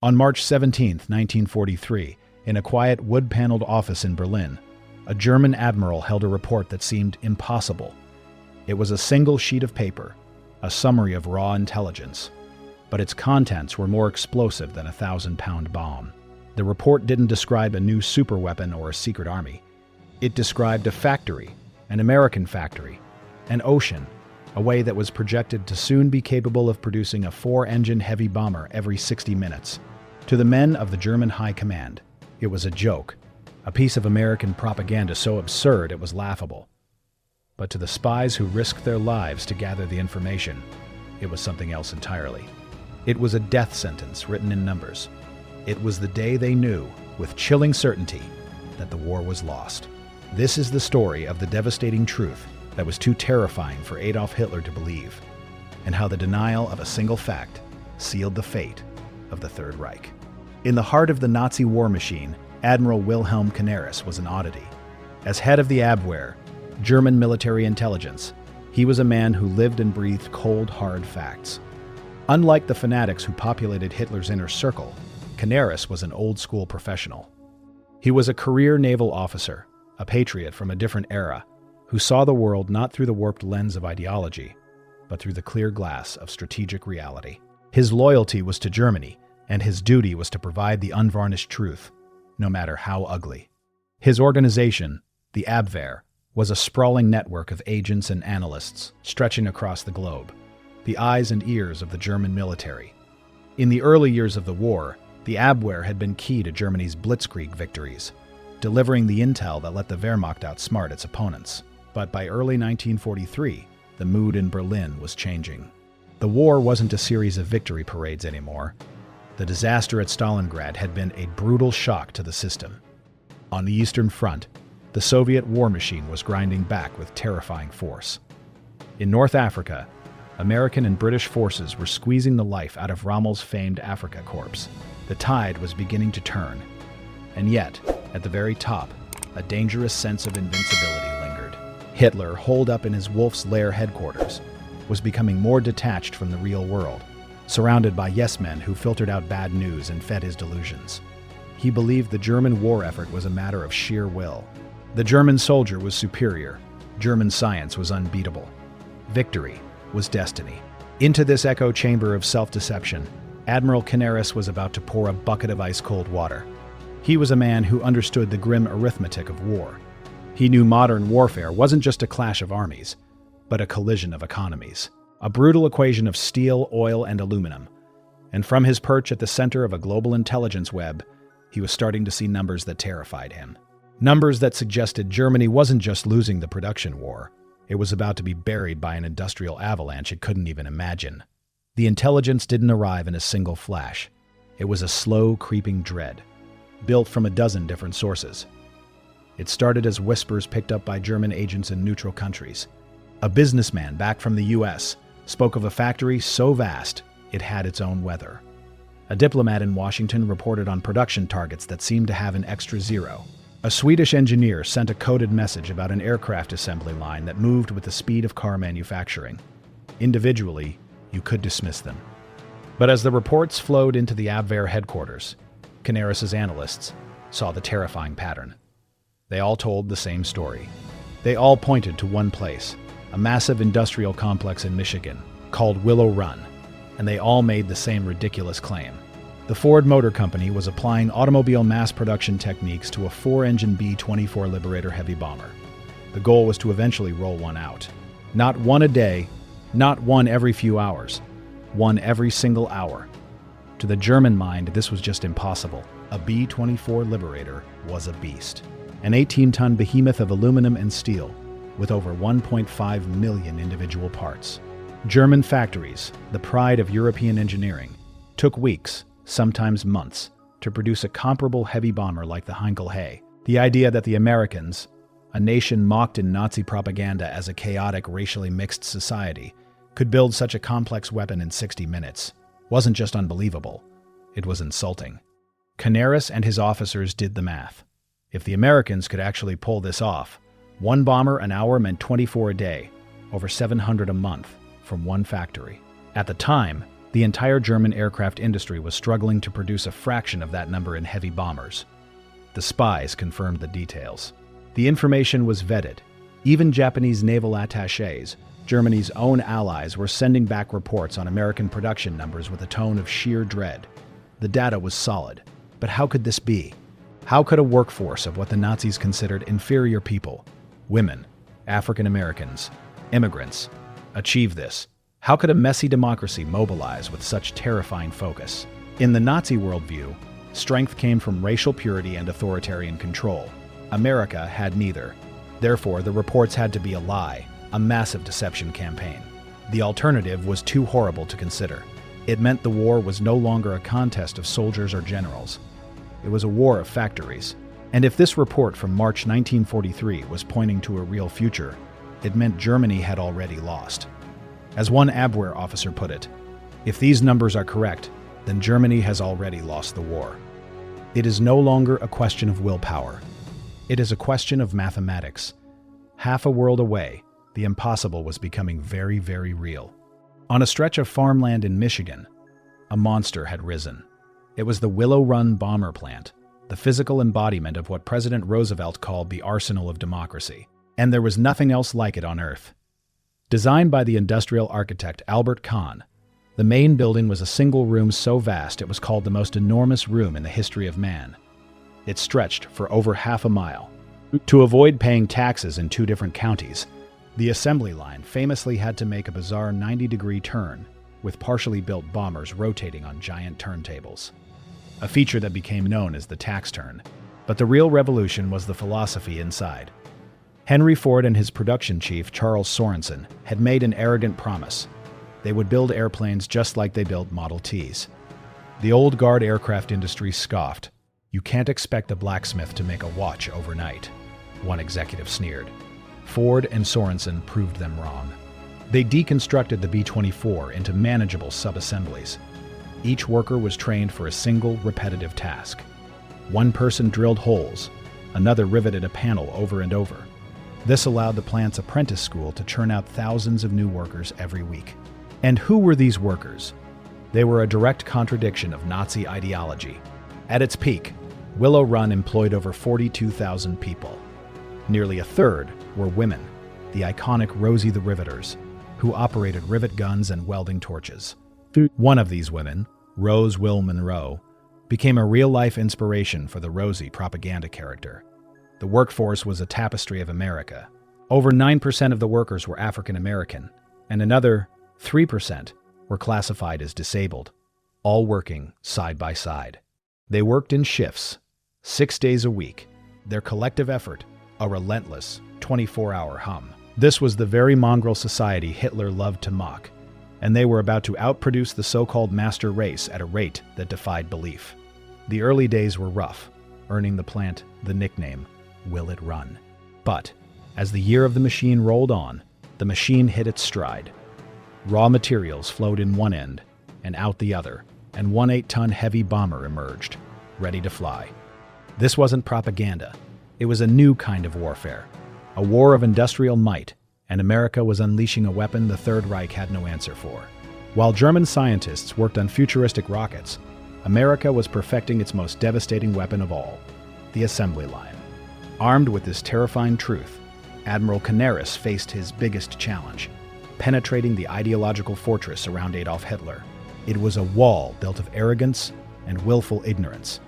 On March 17, 1943, in a quiet wood-paneled office in Berlin, a German admiral held a report that seemed impossible. It was a single sheet of paper, a summary of raw intelligence, but its contents were more explosive than a 1,000-pound bomb. The report didn't describe a new superweapon or a secret army. It described a factory, an American factory, an ocean, a way that was projected to soon be capable of producing a 4-engine heavy bomber every 60 minutes. To the men of the German High Command, it was a joke, a piece of American propaganda so absurd it was laughable. But to the spies who risked their lives to gather the information, it was something else entirely. It was a death sentence written in numbers. It was the day they knew, with chilling certainty, that the war was lost. This is the story of the devastating truth that was too terrifying for Adolf Hitler to believe, and how the denial of a single fact sealed the fate of the Third Reich. In the heart of the Nazi war machine, Admiral Wilhelm Canaris was an oddity. As head of the Abwehr, German military intelligence, he was a man who lived and breathed cold, hard facts. Unlike the fanatics who populated Hitler's inner circle, Canaris was an old-school professional. He was a career naval officer, a patriot from a different era, who saw the world not through the warped lens of ideology, but through the clear glass of strategic reality. His loyalty was to Germany, and his duty was to provide the unvarnished truth, no matter how ugly. His organization, the Abwehr, was a sprawling network of agents and analysts stretching across the globe, the eyes and ears of the German military. In the early years of the war, the Abwehr had been key to Germany's blitzkrieg victories, delivering the intel that let the Wehrmacht outsmart its opponents. But by early 1943, the mood in Berlin was changing. The war wasn't a series of victory parades anymore. The disaster at Stalingrad had been a brutal shock to the system. On the Eastern Front, the Soviet war machine was grinding back with terrifying force. In North Africa, American and British forces were squeezing the life out of Rommel's famed Afrika Korps. The tide was beginning to turn. And yet, at the very top, a dangerous sense of invincibility lingered. Hitler, holed up in his Wolf's Lair headquarters, was becoming more detached from the real world, surrounded by yes-men who filtered out bad news and fed his delusions. He believed the German war effort was a matter of sheer will. The German soldier was superior. German science was unbeatable. Victory was destiny. Into this echo chamber of self-deception, Admiral Canaris was about to pour a bucket of ice-cold water. He was a man who understood the grim arithmetic of war. He knew modern warfare wasn't just a clash of armies, but a collision of economies, a brutal equation of steel, oil, and aluminum. And from his perch at the center of a global intelligence web, he was starting to see numbers that terrified him. Numbers that suggested Germany wasn't just losing the production war, it was about to be buried by an industrial avalanche it couldn't even imagine. The intelligence didn't arrive in a single flash. It was a slow, creeping dread, built from a dozen different sources. It started as whispers picked up by German agents in neutral countries. A businessman back from the US spoke of a factory so vast it had its own weather. A diplomat in Washington reported on production targets that seemed to have an extra zero. A Swedish engineer sent a coded message about an aircraft assembly line that moved with the speed of car manufacturing. Individually, you could dismiss them. But as the reports flowed into the Abwehr headquarters, Canaris's analysts saw the terrifying pattern. They all told the same story. They all pointed to one place, a massive industrial complex in Michigan called Willow Run, and they all made the same ridiculous claim. The Ford Motor Company was applying automobile mass production techniques to a 4-engine B-24 Liberator heavy bomber. The goal was to eventually roll one out. Not one a day, not one every few hours, one every single hour. To the German mind, this was just impossible. A B-24 Liberator was a beast. An 18-ton behemoth of aluminum and steel, with over 1.5 million individual parts. German factories, the pride of European engineering, took weeks, sometimes months, to produce a comparable heavy bomber like the Heinkel Hay. The idea that the Americans, a nation mocked in Nazi propaganda as a chaotic, racially mixed society, could build such a complex weapon in 60 minutes, wasn't just unbelievable, it was insulting. Canaris and his officers did the math. If the Americans could actually pull this off, one bomber an hour meant 24 a day, over 700 a month, from one factory. At the time, The entire German aircraft industry was struggling to produce a fraction of that number in heavy bombers. The spies confirmed the details. The information was vetted. Even Japanese naval attachés, Germany's own allies, were sending back reports on American production numbers with a tone of sheer dread. The data was solid. But how could this be? How could a workforce of what the Nazis considered inferior people, women, African Americans, immigrants, achieve this? How could a messy democracy mobilize with such terrifying focus? In the Nazi worldview, strength came from racial purity and authoritarian control. America had neither. Therefore, the reports had to be a lie, a massive deception campaign. The alternative was too horrible to consider. It meant the war was no longer a contest of soldiers or generals. It was a war of factories. And if this report from March 1943 was pointing to a real future, it meant Germany had already lost. As one Abwehr officer put it, if these numbers are correct, then Germany has already lost the war. It is no longer a question of willpower. It is a question of mathematics. Half a world away, the impossible was becoming very, very real. On a stretch of farmland in Michigan, a monster had risen. It was the Willow Run bomber plant, the physical embodiment of what President Roosevelt called the arsenal of democracy. And there was nothing else like it on Earth. Designed by the industrial architect Albert Kahn, the main building was a single room so vast it was called the most enormous room in the history of man. It stretched for over half a mile. To avoid paying taxes in 2 different counties, the assembly line famously had to make a bizarre 90-degree turn, with partially built bombers rotating on giant turntables. A feature that became known as the tax turn. But the real revolution was the philosophy inside. Henry Ford and his production chief, Charles Sorensen, had made an arrogant promise. They would build airplanes just like they built Model Ts. The old guard aircraft industry scoffed. "You can't expect a blacksmith to make a watch overnight," one executive sneered. Ford and Sorensen proved them wrong. They deconstructed the B-24 into manageable sub-assemblies. Each worker was trained for a single, repetitive task. One person drilled holes, another riveted a panel over and over. This allowed the plant's apprentice school to churn out thousands of new workers every week. And who were these workers? They were a direct contradiction of Nazi ideology. At its peak, Willow Run employed over 42,000 people. Nearly a third were women, the iconic Rosie the Riveters, who operated rivet guns and welding torches. One of these women, Rose Will Monroe, became a real-life inspiration for the Rosie propaganda character. The workforce was a tapestry of America. Over 9% of the workers were African American, and another 3% were classified as disabled, all working side by side. They worked in shifts, 6 days a week, their collective effort a relentless 24-hour hum. This was the very mongrel society Hitler loved to mock, and they were about to outproduce the so-called master race at a rate that defied belief. The early days were rough, earning the plant the nickname Will It Run. But as the year of the machine rolled on, the machine hit its stride. Raw materials flowed in one end and out the other, and one 8-ton heavy bomber emerged, ready to fly. This wasn't propaganda. It was a new kind of warfare, a war of industrial might, and America was unleashing a weapon the Third Reich had no answer for. While German scientists worked on futuristic rockets, America was perfecting its most devastating weapon of all, the assembly line. Armed with this terrifying truth, Admiral Canaris faced his biggest challenge, penetrating the ideological fortress around Adolf Hitler. It was a wall built of arrogance and willful ignorance,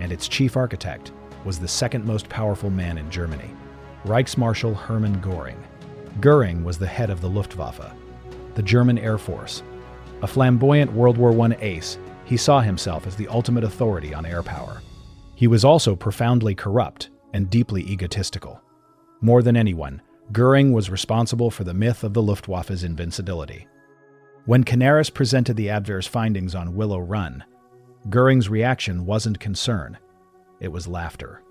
and its chief architect was the second most powerful man in Germany, Reichsmarschall Hermann Göring. Göring was the head of the Luftwaffe, the German Air Force. A flamboyant World War I ace, he saw himself as the ultimate authority on air power. He was also profoundly corrupt and deeply egotistical. More than anyone, Göring was responsible for the myth of the Luftwaffe's invincibility. When Canaris presented the Abwehr's findings on Willow Run, Göring's reaction wasn't concern. It was laughter.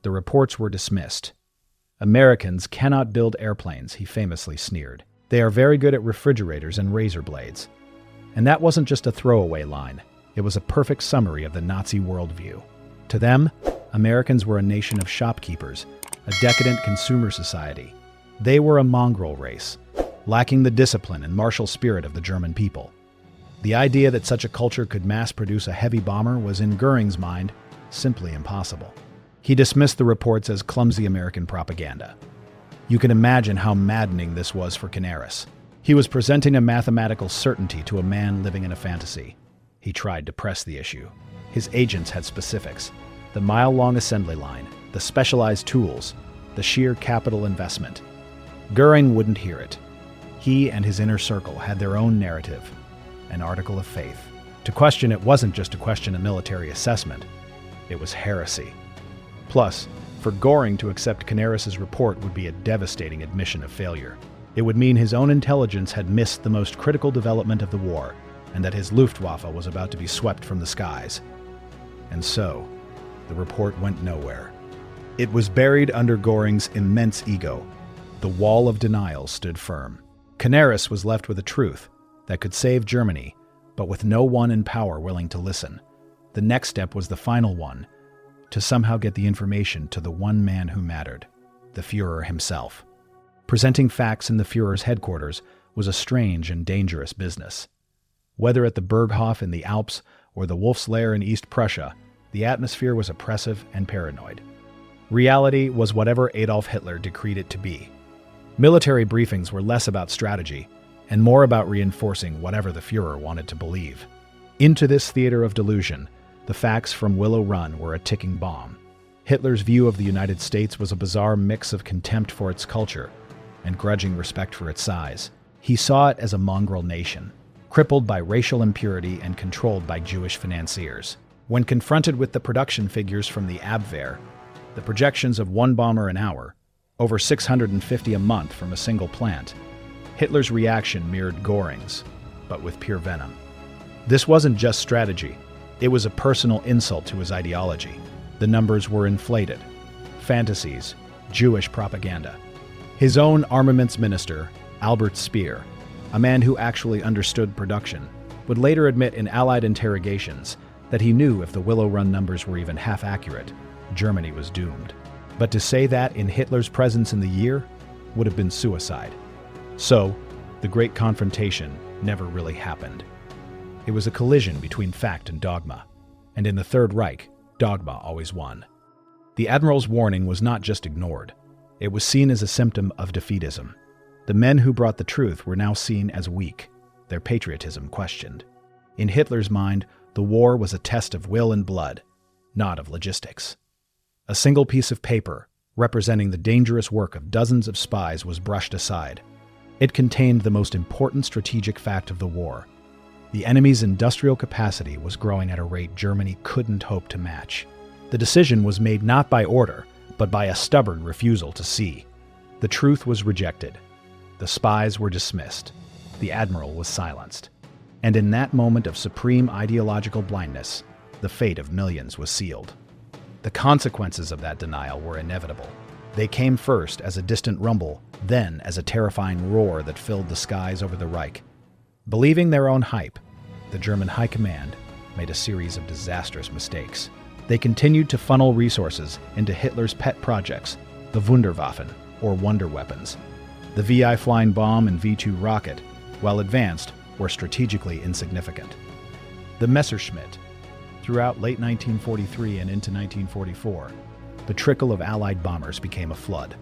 The reports were dismissed. "Americans cannot build airplanes," he famously sneered. "They are very good at refrigerators and razor blades." And that wasn't just a throwaway line. It was a perfect summary of the Nazi worldview. To them, Americans were a nation of shopkeepers, a decadent consumer society. They were a mongrel race, lacking the discipline and martial spirit of the German people. The idea that such a culture could mass-produce a heavy bomber was, in Göring's mind, simply impossible. He dismissed the reports as clumsy American propaganda. You can imagine how maddening this was for Canaris. He was presenting a mathematical certainty to a man living in a fantasy. He tried to press the issue. His agents had specifics: the mile-long assembly line, the specialized tools, the sheer capital investment. Göring wouldn't hear it. He and his inner circle had their own narrative, an article of faith. To question it wasn't just to question a military assessment. It was heresy. Plus, for Göring to accept Canaris's report would be a devastating admission of failure. It would mean his own intelligence had missed the most critical development of the war, and that his Luftwaffe was about to be swept from the skies. And so, the report went nowhere. It was buried under Göring's immense ego. The wall of denial stood firm. Canaris was left with a truth that could save Germany, but with no one in power willing to listen. The next step was the final one, to somehow get the information to the one man who mattered, the Führer himself. Presenting facts in the Führer's headquarters was a strange and dangerous business. Whether at the Berghof in the Alps or the Wolf's Lair in East Prussia, the atmosphere was oppressive and paranoid. Reality was whatever Adolf Hitler decreed it to be. Military briefings were less about strategy and more about reinforcing whatever the Führer wanted to believe. Into this theater of delusion, the facts from Willow Run were a ticking bomb. Hitler's view of the United States was a bizarre mix of contempt for its culture and grudging respect for its size. He saw it as a mongrel nation, crippled by racial impurity and controlled by Jewish financiers. When confronted with the production figures from the Abwehr, the projections of one bomber an hour, over 650 a month from a single plant, Hitler's reaction mirrored Göring's, but with pure venom. This wasn't just strategy, it was a personal insult to his ideology. The numbers were inflated. Fantasies, Jewish propaganda. His own armaments minister, Albert Speer, a man who actually understood production, would later admit in Allied interrogations that he knew if the Willow Run numbers were even half accurate, Germany was doomed. But to say that in Hitler's presence in the year would have been suicide. So, the great confrontation never really happened. It was a collision between fact and dogma, and in the Third Reich, dogma always won. The Admiral's warning was not just ignored, it was seen as a symptom of defeatism. The men who brought the truth were now seen as weak, their patriotism questioned. In Hitler's mind, the war was a test of will and blood, not of logistics. A single piece of paper, representing the dangerous work of dozens of spies, was brushed aside. It contained the most important strategic fact of the war. The enemy's industrial capacity was growing at a rate Germany couldn't hope to match. The decision was made not by order, but by a stubborn refusal to see. The truth was rejected. The spies were dismissed. The admiral was silenced. And in that moment of supreme ideological blindness, the fate of millions was sealed. The consequences of that denial were inevitable. They came first as a distant rumble, then as a terrifying roar that filled the skies over the Reich. Believing their own hype, the German High Command made a series of disastrous mistakes. They continued to funnel resources into Hitler's pet projects, the Wunderwaffen, or wonder weapons. The VI flying bomb and V-2 rocket, while advanced, were strategically insignificant. The Messerschmitt. Throughout late 1943 and into 1944, the trickle of Allied bombers became a flood.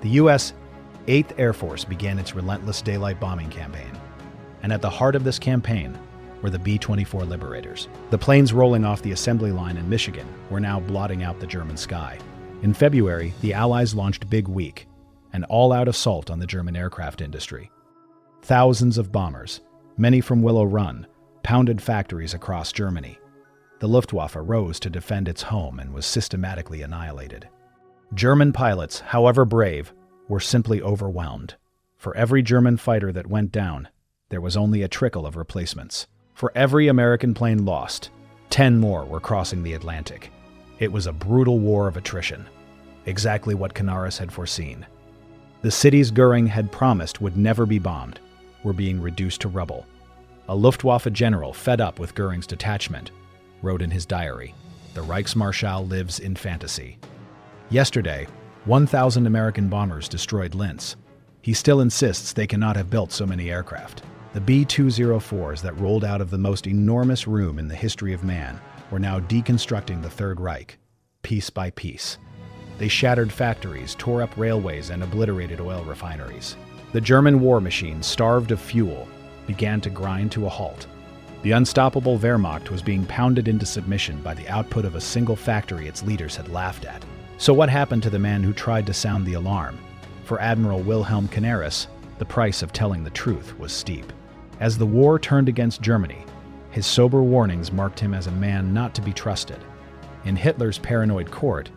The U.S. 8th Air Force began its relentless daylight bombing campaign. And at the heart of this campaign were the B-24 Liberators. The planes rolling off the assembly line in Michigan were now blotting out the German sky. In February, the Allies launched Big Week, an all-out assault on the German aircraft industry. Thousands of bombers, many from Willow Run, pounded factories across Germany. The Luftwaffe rose to defend its home and was systematically annihilated. German pilots, however brave, were simply overwhelmed. For every German fighter that went down, there was only a trickle of replacements. For every American plane lost, 10 more were crossing the Atlantic. It was a brutal war of attrition, exactly what Canaris had foreseen. The cities Göring had promised would never be bombed were being reduced to rubble. A Luftwaffe general, fed up with Göring's detachment, wrote in his diary, "The Reichsmarschall lives in fantasy." Yesterday, 1,000 American bombers destroyed Linz. He still insists they cannot have built so many aircraft. The B-204s that rolled out of the most enormous room in the history of man were now deconstructing the Third Reich, piece by piece. They shattered factories, tore up railways, and obliterated oil refineries. The German war machine, starved of fuel, began to grind to a halt. The unstoppable Wehrmacht was being pounded into submission by the output of a single factory its leaders had laughed at. So what happened to the man who tried to sound the alarm? For Admiral Wilhelm Canaris, the price of telling the truth was steep. As the war turned against Germany, his sober warnings marked him as a man not to be trusted. In Hitler's paranoid court,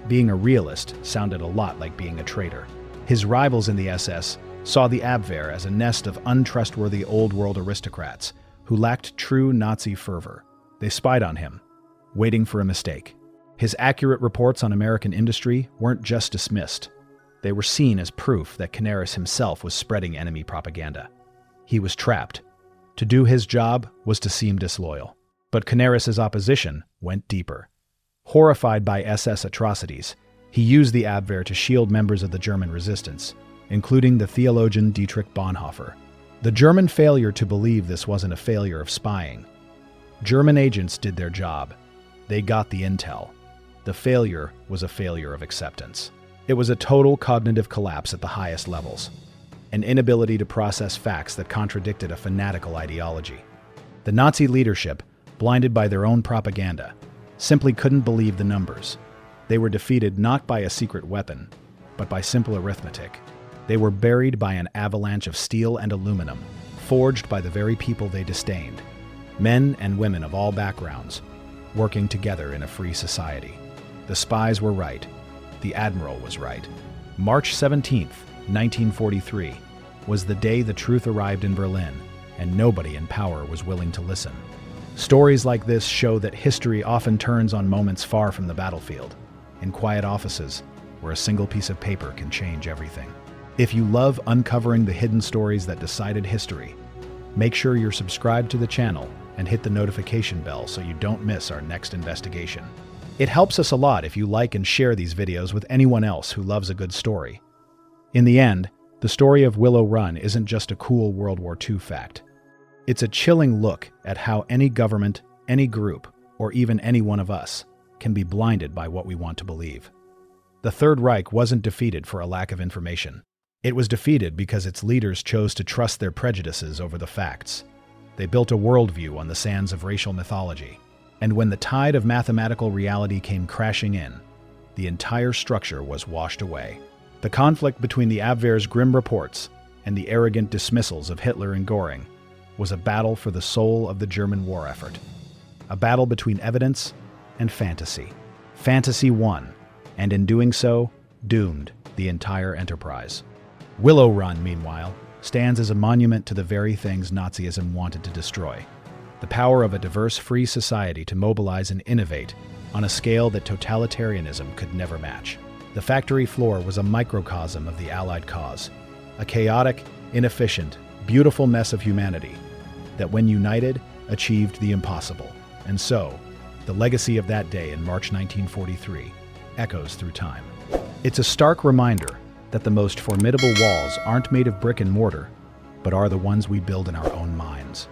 being a realist sounded a lot like being a traitor. His rivals in the SS saw the Abwehr as a nest of untrustworthy old-world aristocrats who lacked true Nazi fervor. They spied on him, waiting for a mistake. His accurate reports on American industry weren't just dismissed. They were seen as proof that Canaris himself was spreading enemy propaganda. He was trapped. To do his job was to seem disloyal. But Canaris's opposition went deeper. Horrified by SS atrocities, he used the Abwehr to shield members of the German resistance, including the theologian Dietrich Bonhoeffer. The German failure to believe this wasn't a failure of spying. German agents did their job. They got the intel. The failure was a failure of acceptance. It was a total cognitive collapse at the highest levels, an inability to process facts that contradicted a fanatical ideology. The Nazi leadership, blinded by their own propaganda, simply couldn't believe the numbers. They were defeated not by a secret weapon, but by simple arithmetic. They were buried by an avalanche of steel and aluminum, forged by the very people they disdained, men and women of all backgrounds, working together in a free society. The spies were right. The Admiral was right. March 17th, 1943, was the day the truth arrived in Berlin, and nobody in power was willing to listen. Stories like this show that history often turns on moments far from the battlefield, in quiet offices where a single piece of paper can change everything. If you love uncovering the hidden stories that decided history, make sure you're subscribed to the channel and hit the notification bell so you don't miss our next investigation. It helps us a lot if you like and share these videos with anyone else who loves a good story. In the end, the story of Willow Run isn't just a cool World War II fact. It's a chilling look at how any government, any group, or even any one of us can be blinded by what we want to believe. The Third Reich wasn't defeated for a lack of information. It was defeated because its leaders chose to trust their prejudices over the facts. They built a worldview on the sands of racial mythology. And when the tide of mathematical reality came crashing in, the entire structure was washed away. The conflict between the Abwehr's grim reports and the arrogant dismissals of Hitler and Göring was a battle for the soul of the German war effort. A battle between evidence and fantasy. Fantasy won, and in doing so, doomed the entire enterprise. Willow Run, meanwhile, stands as a monument to the very things Nazism wanted to destroy. The power of a diverse, free society to mobilize and innovate on a scale that totalitarianism could never match. The factory floor was a microcosm of the Allied cause, a chaotic, inefficient, beautiful mess of humanity that, when united, achieved the impossible. And so, the legacy of that day in March 1943 echoes through time. It's a stark reminder that the most formidable walls aren't made of brick and mortar, but are the ones we build in our own minds.